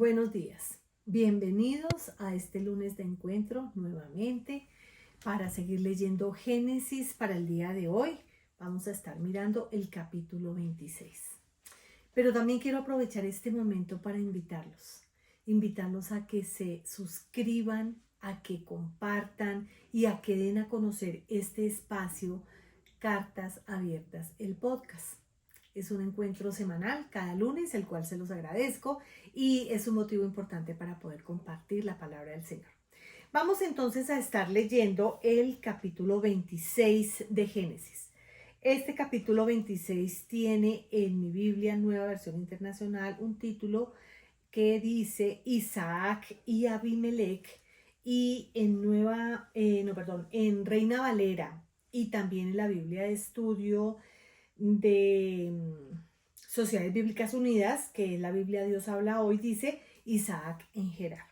buenos días. Bienvenidos a este lunes de encuentro nuevamente para seguir leyendo Génesis para el día de hoy. Vamos a estar mirando el capítulo 26. Pero también quiero aprovechar este momento para invitarlos a que se suscriban, a que compartan y a que den a conocer este espacio Cartas Abiertas, el podcast. Es un encuentro semanal cada lunes, el cual se los agradezco y es un motivo importante para poder compartir la palabra del Señor. Vamos entonces a estar leyendo el capítulo 26 de Génesis. Este capítulo 26 tiene en mi Biblia, Nueva Versión Internacional, un título que dice Isaac y Abimelech, y en Reina Valera y también en la Biblia de Estudio de Sociedades Bíblicas Unidas, que es la Biblia Dios habla hoy, dice Isaac en Gerar.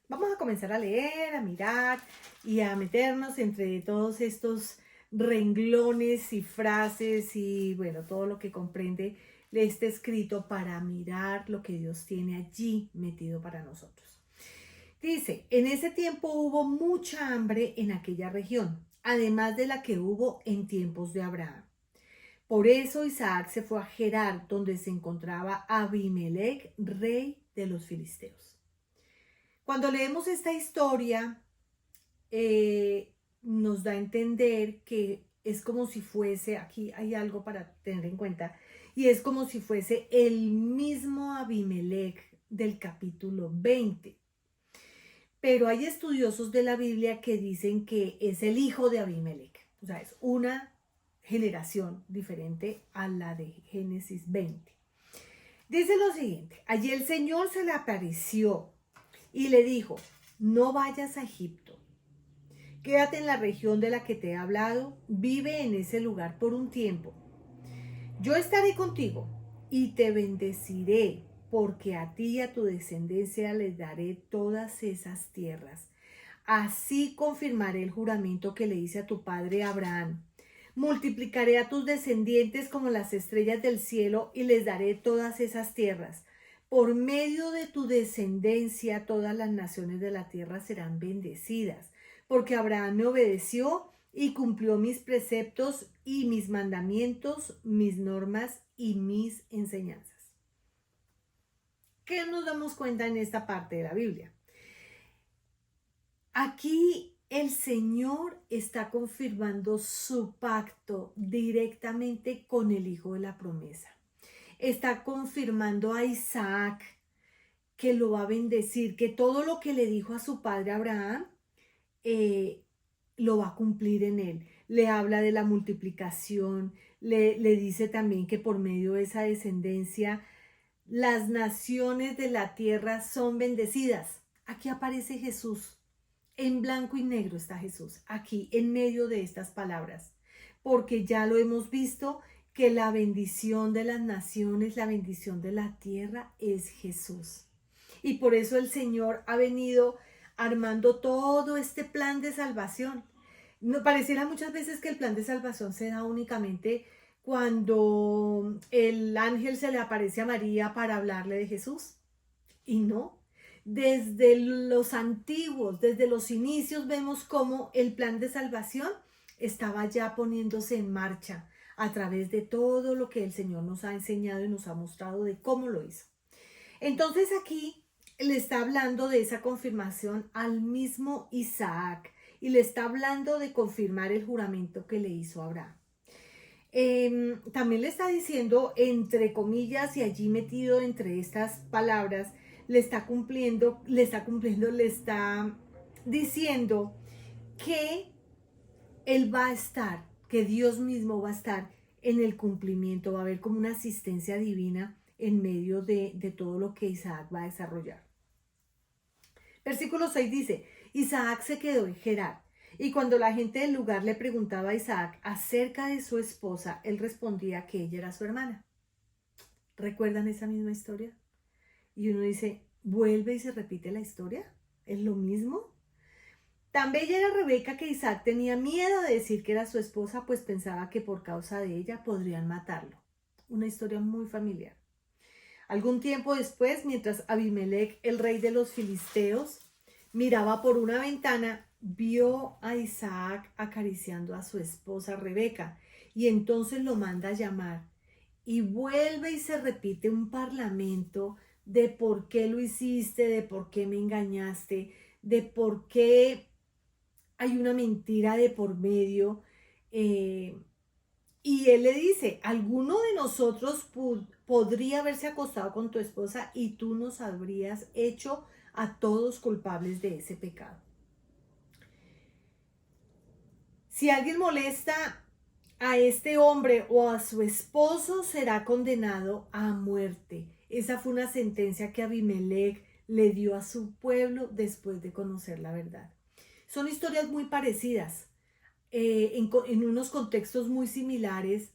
Vamos a comenzar a leer, a mirar y a meternos entre todos estos renglones y frases y bueno, todo lo que comprende este escrito para mirar lo que Dios tiene allí metido para nosotros. Dice, en ese tiempo hubo mucha hambre en aquella región, además de la que hubo en tiempos de Abraham. Por eso Isaac se fue a Gerar, donde se encontraba Abimelech, rey de los filisteos. Cuando leemos esta historia, nos da a entender que es como si fuese, aquí hay algo para tener en cuenta, y es como si fuese el mismo Abimelech del capítulo 20. Pero hay estudiosos de la Biblia que dicen que es el hijo de Abimelech, o sea, es una generación diferente a la de Génesis 20. Dice lo siguiente: allí el Señor se le apareció y le dijo, no vayas a Egipto, quédate en la región de la que te he hablado, vive en ese lugar por un tiempo. Yo estaré contigo y te bendeciré, porque a ti y a tu descendencia les daré todas esas tierras. Así confirmaré el juramento que le hice a tu padre Abraham. Multiplicaré a tus descendientes como las estrellas del cielo y les daré todas esas tierras. Por medio de tu descendencia todas las naciones de la tierra serán bendecidas, porque Abraham me obedeció y cumplió mis preceptos y mis mandamientos, mis normas y mis enseñanzas. ¿Qué nos damos cuenta en esta parte de la Biblia? Aquí el Señor está confirmando su pacto directamente con el hijo de la promesa. Está confirmando a Isaac que lo va a bendecir, que todo lo que le dijo a su padre Abraham lo va a cumplir en él. Le habla de la multiplicación, le dice también que por medio de esa descendencia las naciones de la tierra son bendecidas. Aquí aparece Jesús. En blanco y negro está Jesús, aquí en medio de estas palabras, porque ya lo hemos visto que la bendición de las naciones, la bendición de la tierra es Jesús. Y por eso el Señor ha venido armando todo este plan de salvación. No, pareciera muchas veces que el plan de salvación se da únicamente cuando el ángel se le aparece a María para hablarle de Jesús. Y no. Desde los antiguos, desde los inicios, vemos cómo el plan de salvación estaba ya poniéndose en marcha a través de todo lo que el Señor nos ha enseñado y nos ha mostrado de cómo lo hizo. Entonces aquí le está hablando de esa confirmación al mismo Isaac y le está hablando de confirmar el juramento que le hizo a Abraham. También le está diciendo, entre comillas, y allí metido entre estas palabras, le está diciendo que él va a estar, que Dios mismo va a estar en el cumplimiento, va a haber como una asistencia divina en medio de todo lo que Isaac va a desarrollar. Versículo 6 dice, Isaac se quedó en Gerar, y cuando la gente del lugar le preguntaba a Isaac acerca de su esposa, él respondía que ella era su hermana. ¿Recuerdan esa misma historia? Y uno dice, ¿vuelve y se repite la historia? ¿Es lo mismo? Tan bella era Rebeca que Isaac tenía miedo de decir que era su esposa, pues pensaba que por causa de ella podrían matarlo. Una historia muy familiar. Algún tiempo después, mientras Abimelec, el rey de los filisteos, miraba por una ventana, vio a Isaac acariciando a su esposa Rebeca y entonces lo manda a llamar. Y vuelve y se repite un parlamento de por qué lo hiciste, de por qué me engañaste, de por qué hay una mentira de por medio. Y él le dice, alguno de nosotros podría haberse acostado con tu esposa y tú nos habrías hecho a todos culpables de ese pecado. Si alguien molesta a este hombre o a su esposo, será condenado a muerte. Esa fue una sentencia que Abimelec le dio a su pueblo después de conocer la verdad. Son historias muy parecidas, en unos contextos muy similares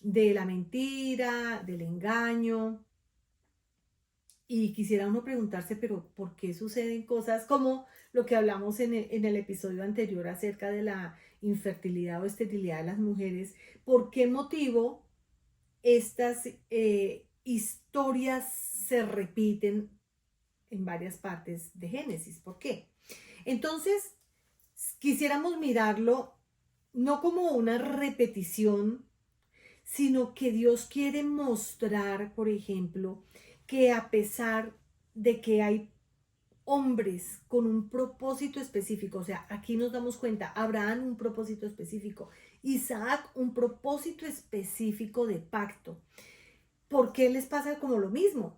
de la mentira, del engaño. Y quisiera uno preguntarse, pero ¿por qué suceden cosas como lo que hablamos en el episodio anterior acerca de la infertilidad o esterilidad de las mujeres? ¿Por qué motivo estas historias se repiten en varias partes de Génesis? ¿Por qué? Entonces, quisiéramos mirarlo no como una repetición, sino que Dios quiere mostrar, por ejemplo, que a pesar de que hay hombres con un propósito específico, o sea, aquí nos damos cuenta, Abraham un propósito específico, Isaac un propósito específico de pacto, ¿por qué les pasa como lo mismo?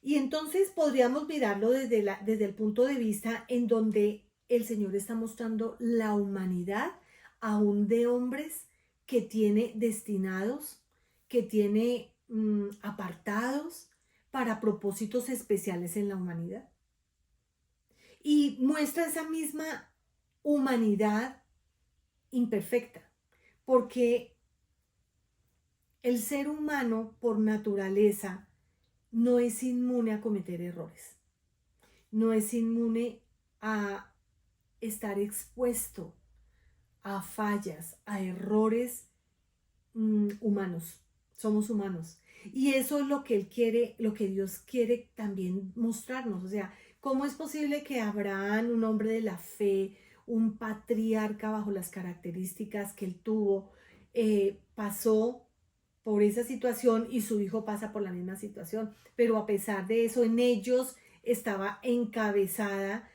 Y entonces podríamos mirarlo desde el punto de vista en donde el Señor está mostrando la humanidad aún de hombres que tiene destinados, que tiene apartados para propósitos especiales en la humanidad. Y muestra esa misma humanidad imperfecta, porque el ser humano por naturaleza no es inmune a cometer errores, no es inmune a estar expuesto a fallas, a errores humanos. Somos humanos. Y eso es lo que Él quiere, lo que Dios quiere también mostrarnos. O sea, ¿cómo es posible que Abraham, un hombre de la fe, un patriarca bajo las características que él tuvo, pasó por esa situación y su hijo pasa por la misma situación? Pero a pesar de eso, en ellos estaba encabezada,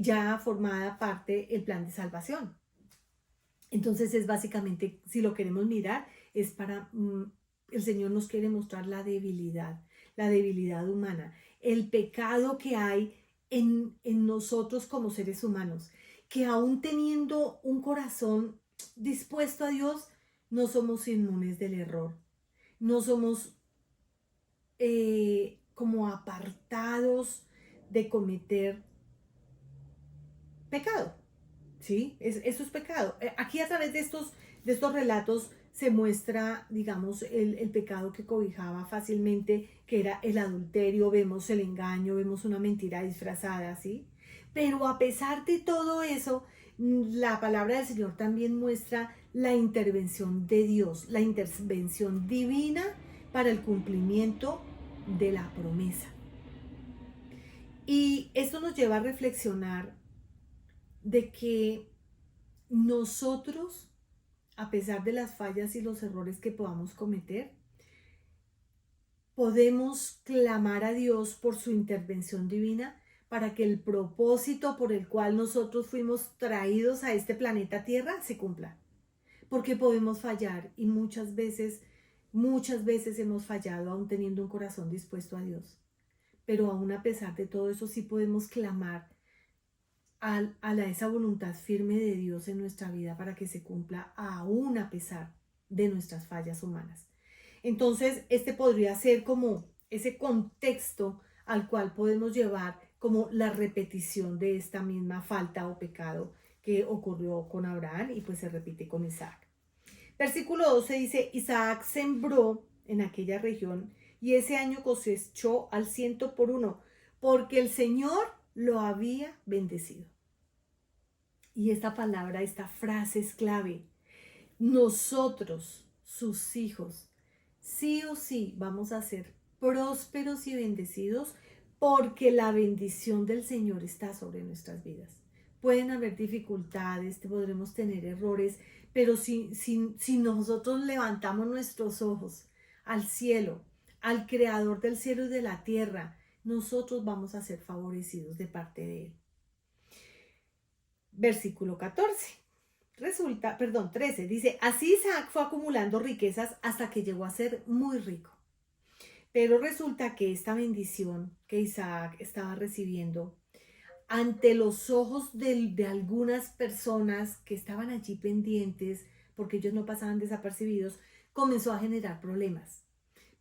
ya formada parte el plan de salvación. Entonces es básicamente, si lo queremos mirar, es para, el Señor nos quiere mostrar la debilidad humana, el pecado que hay en nosotros como seres humanos, que aún teniendo un corazón dispuesto a Dios, no somos inmunes del error, no somos como apartados de cometer pecado. ¿Sí? Eso es pecado. Aquí a través de estos relatos se muestra, digamos, el pecado que cobijaba fácilmente, que era el adulterio, vemos el engaño, vemos una mentira disfrazada, ¿sí? Pero a pesar de todo eso, la palabra del Señor también muestra la intervención de Dios, la intervención divina para el cumplimiento de la promesa. Y esto nos lleva a reflexionar de que nosotros, a pesar de las fallas y los errores que podamos cometer, podemos clamar a Dios por su intervención divina para que el propósito por el cual nosotros fuimos traídos a este planeta Tierra se cumpla. Porque podemos fallar y muchas veces hemos fallado aún teniendo un corazón dispuesto a Dios. Pero aún a pesar de todo eso sí podemos clamar esa voluntad firme de Dios en nuestra vida para que se cumpla aún a pesar de nuestras fallas humanas. Entonces, este podría ser como ese contexto al cual podemos llevar como la repetición de esta misma falta o pecado que ocurrió con Abraham y pues se repite con Isaac. Versículo 12 dice, Isaac sembró en aquella región y ese año cosechó al 100 por 1, porque el Señor lo había bendecido. Y esta palabra, esta frase es clave. Nosotros, sus hijos, sí o sí vamos a ser prósperos y bendecidos porque la bendición del Señor está sobre nuestras vidas. Pueden haber dificultades, podremos tener errores, pero si nosotros levantamos nuestros ojos al cielo, al Creador del cielo y de la tierra, nosotros vamos a ser favorecidos de parte de Él. Versículo 13, dice, así Isaac fue acumulando riquezas hasta que llegó a ser muy rico. Pero resulta que esta bendición que Isaac estaba recibiendo ante los ojos de algunas personas que estaban allí pendientes, porque ellos no pasaban desapercibidos, comenzó a generar problemas.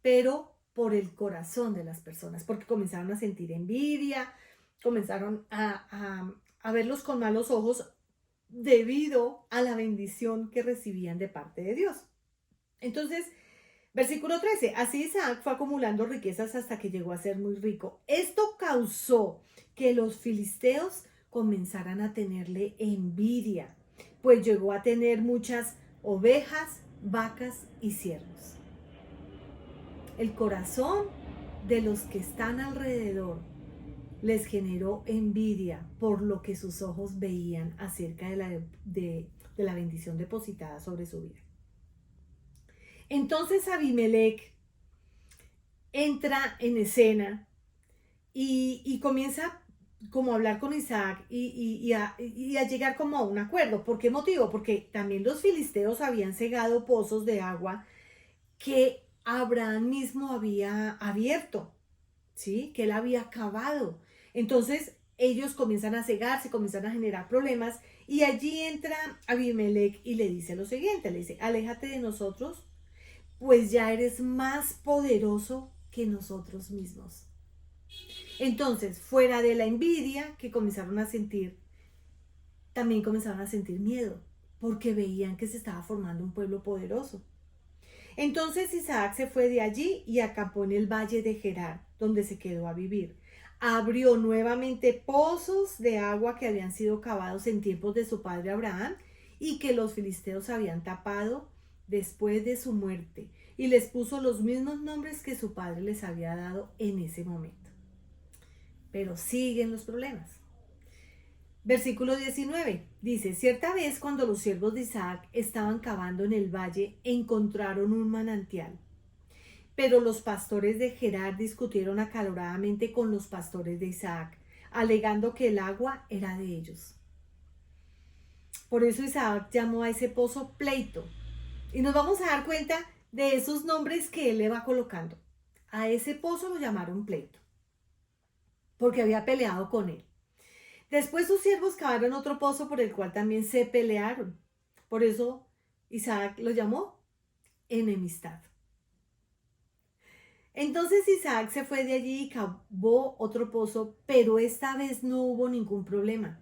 Pero por el corazón de las personas, porque comenzaron a sentir envidia, comenzaron a verlos con malos ojos debido a la bendición que recibían de parte de Dios. Entonces, versículo 13, así Isaac fue acumulando riquezas hasta que llegó a ser muy rico. Esto causó que los filisteos comenzaran a tenerle envidia, pues llegó a tener muchas ovejas, vacas y siervos. El corazón de los que están alrededor les generó envidia por lo que sus ojos veían acerca de la bendición depositada sobre su vida. Entonces Abimelech entra en escena y comienza como a hablar con Isaac y a llegar como a un acuerdo. ¿Por qué motivo? Porque también los filisteos habían cegado pozos de agua que Abraham mismo había abierto, ¿sí? Que él había cavado. Entonces ellos comienzan a cegarse, comienzan a generar problemas y allí entra Abimelech y le dice lo siguiente, le dice, aléjate de nosotros, pues ya eres más poderoso que nosotros mismos. Entonces, fuera de la envidia que comenzaron a sentir, también comenzaron a sentir miedo, porque veían que se estaba formando un pueblo poderoso. Entonces Isaac se fue de allí y acampó en el valle de Gerar, donde se quedó a vivir. Abrió nuevamente pozos de agua que habían sido cavados en tiempos de su padre Abraham y que los filisteos habían tapado después de su muerte, y les puso los mismos nombres que su padre les había dado en ese momento. Pero siguen los problemas. Versículo 19 dice, cierta vez cuando los siervos de Isaac estaban cavando en el valle, encontraron un manantial. Pero los pastores de Gerar discutieron acaloradamente con los pastores de Isaac, alegando que el agua era de ellos. Por eso Isaac llamó a ese pozo pleito. Y nos vamos a dar cuenta de esos nombres que él le va colocando. A ese pozo lo llamaron pleito, porque había peleado con él. Después sus siervos cavaron otro pozo por el cual también se pelearon. Por eso Isaac lo llamó enemistad. Entonces Isaac se fue de allí y cavó otro pozo, pero esta vez no hubo ningún problema.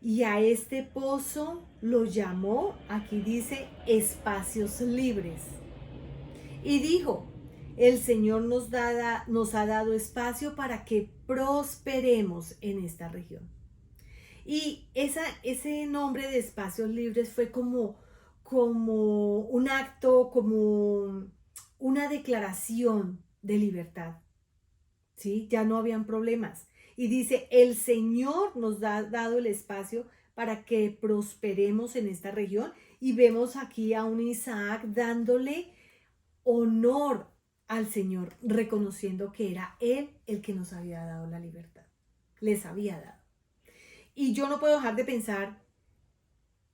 Y a este pozo lo llamó, aquí dice, espacios libres. Y dijo, el Señor nos ha dado espacio para que prosperemos en esta región. Y ese nombre de espacios libres fue como un acto, como una declaración de libertad. ¿Sí? Ya no habían problemas. Y dice, el Señor nos ha dado el espacio para que prosperemos en esta región. Y vemos aquí a un Isaac dándole honor al Señor, reconociendo que era Él el que nos había dado la libertad. Les había dado. Y yo no puedo dejar de pensar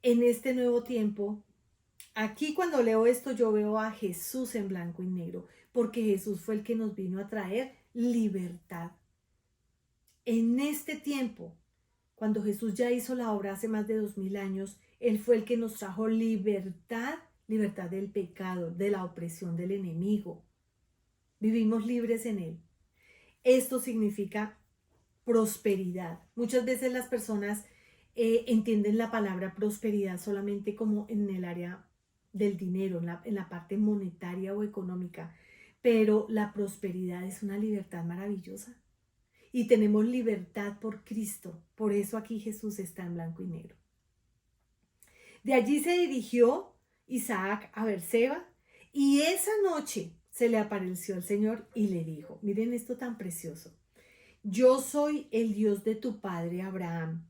en este nuevo tiempo. Aquí cuando leo esto yo veo a Jesús en blanco y negro, porque Jesús fue el que nos vino a traer libertad. En este tiempo, cuando Jesús ya hizo la obra hace más de 2000 años, Él fue el que nos trajo libertad, libertad del pecado, de la opresión del enemigo. Vivimos libres en Él. Esto significa prosperidad. Muchas veces las personas entienden la palabra prosperidad solamente como en el área del dinero, en la parte monetaria o económica, pero la prosperidad es una libertad maravillosa y tenemos libertad por Cristo. Por eso aquí Jesús está en blanco y negro. De allí se dirigió Isaac a Beerseba y esa noche se le apareció el Señor y le dijo, miren esto tan precioso, yo soy el Dios de tu padre Abraham.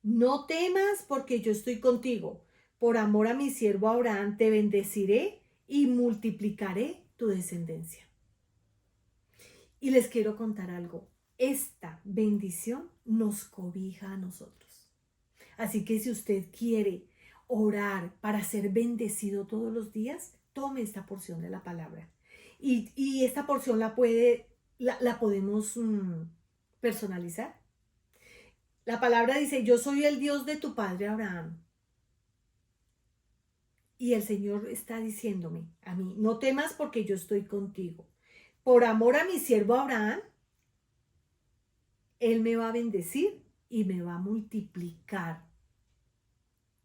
No temas porque yo estoy contigo. Por amor a mi siervo Abraham te bendeciré y multiplicaré tu descendencia. Y les quiero contar algo. Esta bendición nos cobija a nosotros. Así que si usted quiere orar para ser bendecido todos los días, tome esta porción de la palabra. Y esta porción la podemos personalizar. La palabra dice, yo soy el Dios de tu padre Abraham. Y el Señor está diciéndome a mí, no temas porque yo estoy contigo. Por amor a mi siervo Abraham, Él me va a bendecir y me va a multiplicar.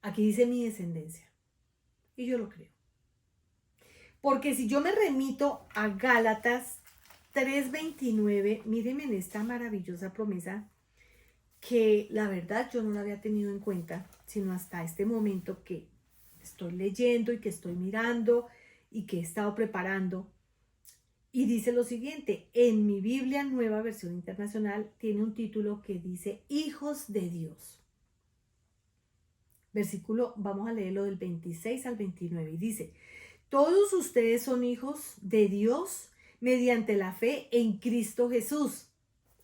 Aquí dice mi descendencia. Y yo lo creo. Porque si yo me remito a Gálatas 3:29, mírenme en esta maravillosa promesa que la verdad yo no la había tenido en cuenta, sino hasta este momento que estoy leyendo y que estoy mirando y que he estado preparando. Y dice lo siguiente, en mi Biblia Nueva Versión Internacional tiene un título que dice Hijos de Dios. Versículo, vamos a leerlo del 26 al 29 y dice, todos ustedes son hijos de Dios mediante la fe en Cristo Jesús.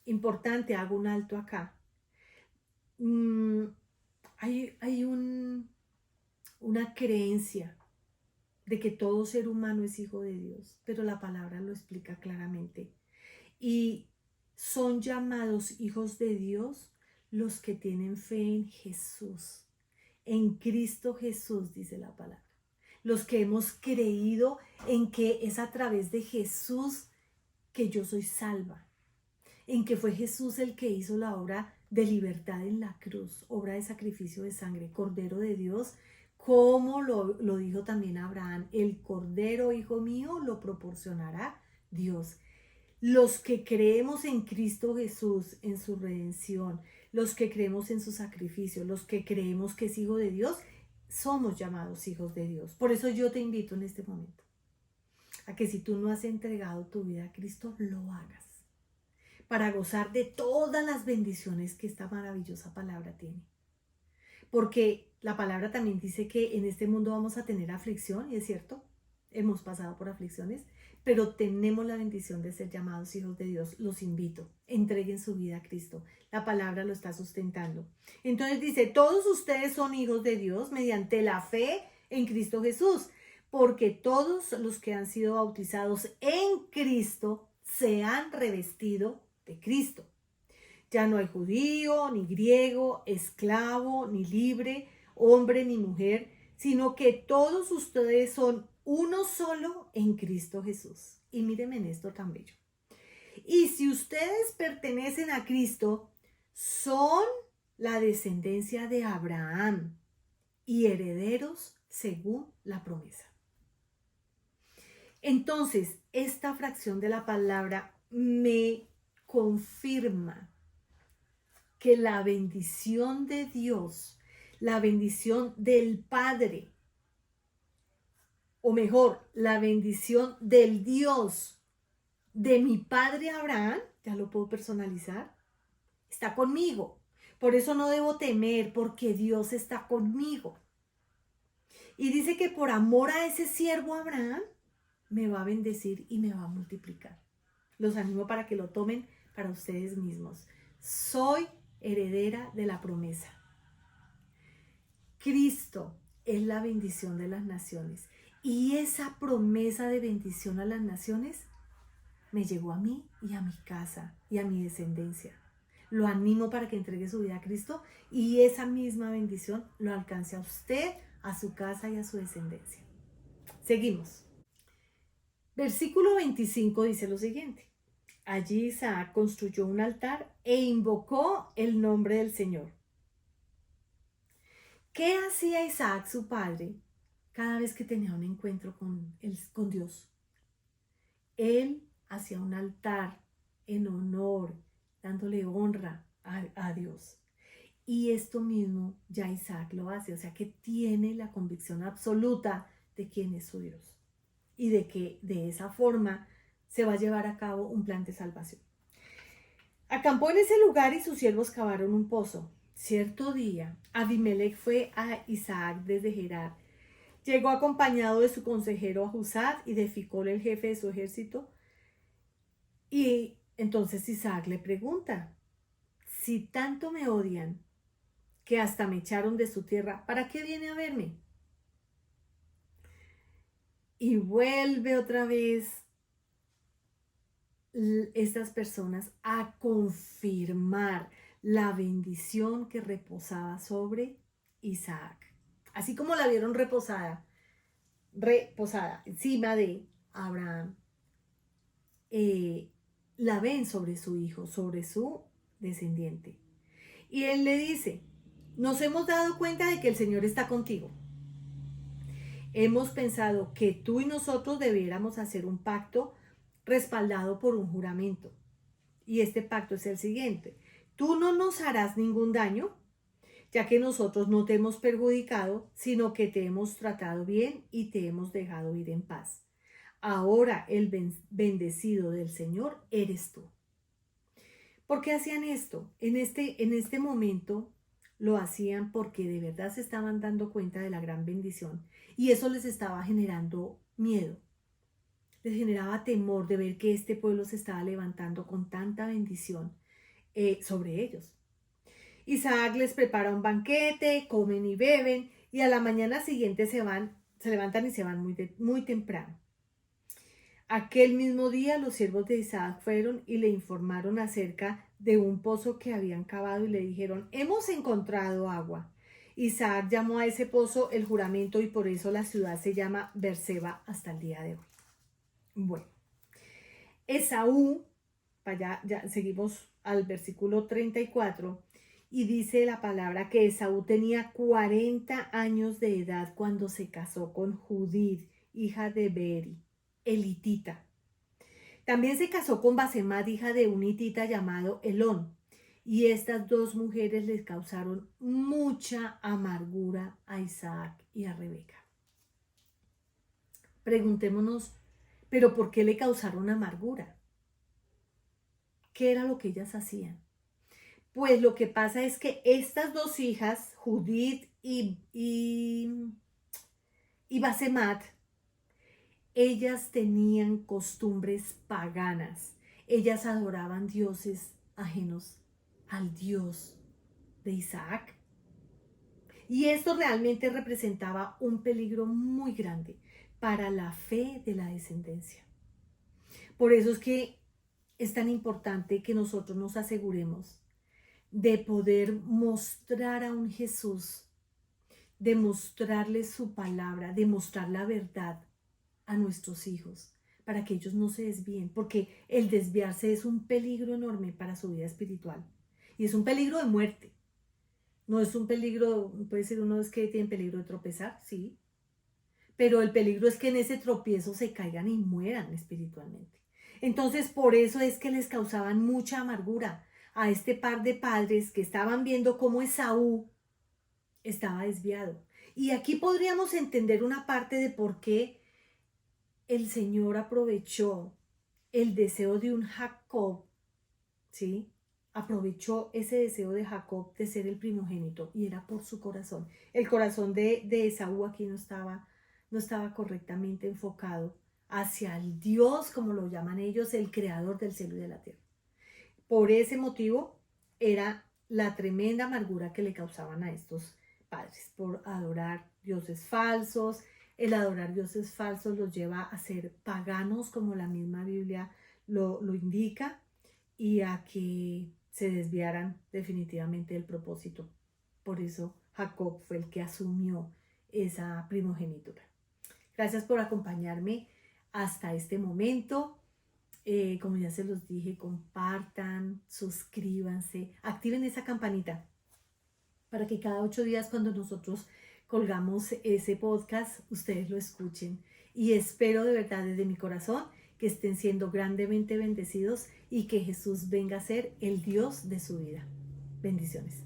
Importante, hago un alto acá. Hay una creencia de que todo ser humano es hijo de Dios, pero la palabra lo explica claramente. Y son llamados hijos de Dios los que tienen fe en Jesús, en Cristo Jesús, dice la palabra. Los que hemos creído en que es a través de Jesús que yo soy salva, en que fue Jesús el que hizo la obra de libertad en la cruz, obra de sacrificio de sangre, Cordero de Dios, como lo dijo también Abraham, el Cordero, hijo mío, lo proporcionará Dios. Los que creemos en Cristo Jesús, en su redención, los que creemos en su sacrificio, los que creemos que es hijo de Dios, somos llamados hijos de Dios. Por eso yo te invito en este momento a que si tú no has entregado tu vida a Cristo, lo hagas, para gozar de todas las bendiciones que esta maravillosa palabra tiene. Porque la palabra también dice que en este mundo vamos a tener aflicción, y es cierto, hemos pasado por aflicciones, pero tenemos la bendición de ser llamados hijos de Dios. Los invito, entreguen su vida a Cristo. La palabra lo está sustentando. Entonces dice, todos ustedes son hijos de Dios mediante la fe en Cristo Jesús, porque todos los que han sido bautizados en Cristo se han revestido de Cristo. Ya no hay judío, ni griego, esclavo, ni libre, hombre, ni mujer, sino que todos ustedes son uno solo en Cristo Jesús. Y mírenme en esto tan bello. Y si ustedes pertenecen a Cristo, son la descendencia de Abraham y herederos según la promesa. Entonces, esta fracción de la palabra me confirma que la bendición de Dios, la bendición del Padre, o mejor, la bendición del Dios de mi Padre Abraham, ya lo puedo personalizar, está conmigo. Por eso no debo temer, porque Dios está conmigo. Y dice que por amor a ese siervo Abraham, me va a bendecir y me va a multiplicar. Los animo para que lo tomen para ustedes mismos. Soy heredera de la promesa. Cristo es la bendición de las naciones. Y esa promesa de bendición a las naciones me llegó a mí y a mi casa y a mi descendencia. Lo animo para que entregue su vida a Cristo y esa misma bendición lo alcance a usted, a su casa y a su descendencia. Seguimos. Versículo 25 dice lo siguiente. Allí Isaac construyó un altar e invocó el nombre del Señor. ¿Qué hacía Isaac, su padre, cada vez que tenía un encuentro con Dios? Él hacía un altar en honor, dándole honra a Dios. Y esto mismo ya Isaac lo hace, o sea que tiene la convicción absoluta de quién es su Dios. y de que de esa forma se va a llevar a cabo un plan de salvación. Acampó en ese lugar y sus siervos cavaron un pozo. Cierto día, Abimelech fue a Isaac desde Gerar. Llegó acompañado de su consejero Ahuzat y de Ficol, el jefe de su ejército. Y entonces Isaac le pregunta: si tanto me odian, que hasta me echaron de su tierra, ¿para qué viene a verme? Y vuelve otra vez estas personas a confirmar la bendición que reposaba sobre Isaac. Así como la vieron reposada encima de Abraham, la ven sobre su hijo, sobre su descendiente. Y él le dice: nos hemos dado cuenta de que el Señor está contigo. Hemos pensado que tú y nosotros debiéramos hacer un pacto respaldado por un juramento. Y este pacto es el siguiente: tú no nos harás ningún daño, ya que nosotros no te hemos perjudicado, sino que te hemos tratado bien y te hemos dejado ir en paz. Ahora el bendecido del Señor eres tú. ¿Por qué hacían esto? En este momento lo hacían porque de verdad se estaban dando cuenta de la gran bendición y eso les estaba generando miedo. Les generaba temor de ver que este pueblo se estaba levantando con tanta bendición sobre ellos. Isaac les prepara un banquete, comen y beben, y a la mañana siguiente se levantan y se van muy temprano. Aquel mismo día los siervos de Isaac fueron y le informaron acerca de un pozo que habían cavado y le dijeron: hemos encontrado agua. Isaac llamó a ese pozo el juramento y por eso la ciudad se llama Beerseba hasta el día de hoy. Bueno, Esaú, ya seguimos al versículo 34, y dice la palabra que Esaú tenía 40 años de edad cuando se casó con Judith, hija de Beeri, elitita. También se casó con Basemat, hija de un hitita llamado Elón, y estas dos mujeres les causaron mucha amargura a Isaac y a Rebeca. Preguntémonos, ¿pero por qué le causaron amargura? ¿Qué era lo que ellas hacían? Pues lo que pasa es que estas dos hijas, Judith y Basemat, ellas tenían costumbres paganas. Ellas adoraban dioses ajenos al Dios de Isaac. Y esto realmente representaba un peligro muy grande para la fe de la descendencia. Por eso es que es tan importante que nosotros nos aseguremos de poder mostrar a un Jesús, de mostrarles su palabra, de mostrar la verdad a nuestros hijos, para que ellos no se desvíen, porque el desviarse es un peligro enorme para su vida espiritual y es un peligro de muerte. No es un peligro, puede ser uno es que tiene peligro de tropezar, sí, pero el peligro es que en ese tropiezo se caigan y mueran espiritualmente. Entonces, por eso es que les causaban mucha amargura a este par de padres que estaban viendo cómo Esaú estaba desviado. Y aquí podríamos entender una parte de por qué el Señor aprovechó el deseo de un Jacob, ¿sí? Aprovechó ese deseo de Jacob de ser el primogénito y era por su corazón. El corazón de Esaú aquí no estaba correctamente enfocado hacia el Dios, como lo llaman ellos, el creador del cielo y de la tierra. Por ese motivo era la tremenda amargura que le causaban a estos padres por adorar dioses falsos. El adorar dioses falsos los lleva a ser paganos, como la misma Biblia lo indica, y a que se desviaran definitivamente del propósito. Por eso Jacob fue el que asumió esa primogenitura. Gracias por acompañarme hasta este momento. Como ya se los dije, compartan, suscríbanse, activen esa campanita para que cada 8 días cuando nosotros colgamos ese podcast, ustedes lo escuchen. Y espero de verdad desde mi corazón que estén siendo grandemente bendecidos y que Jesús venga a ser el Dios de su vida. Bendiciones.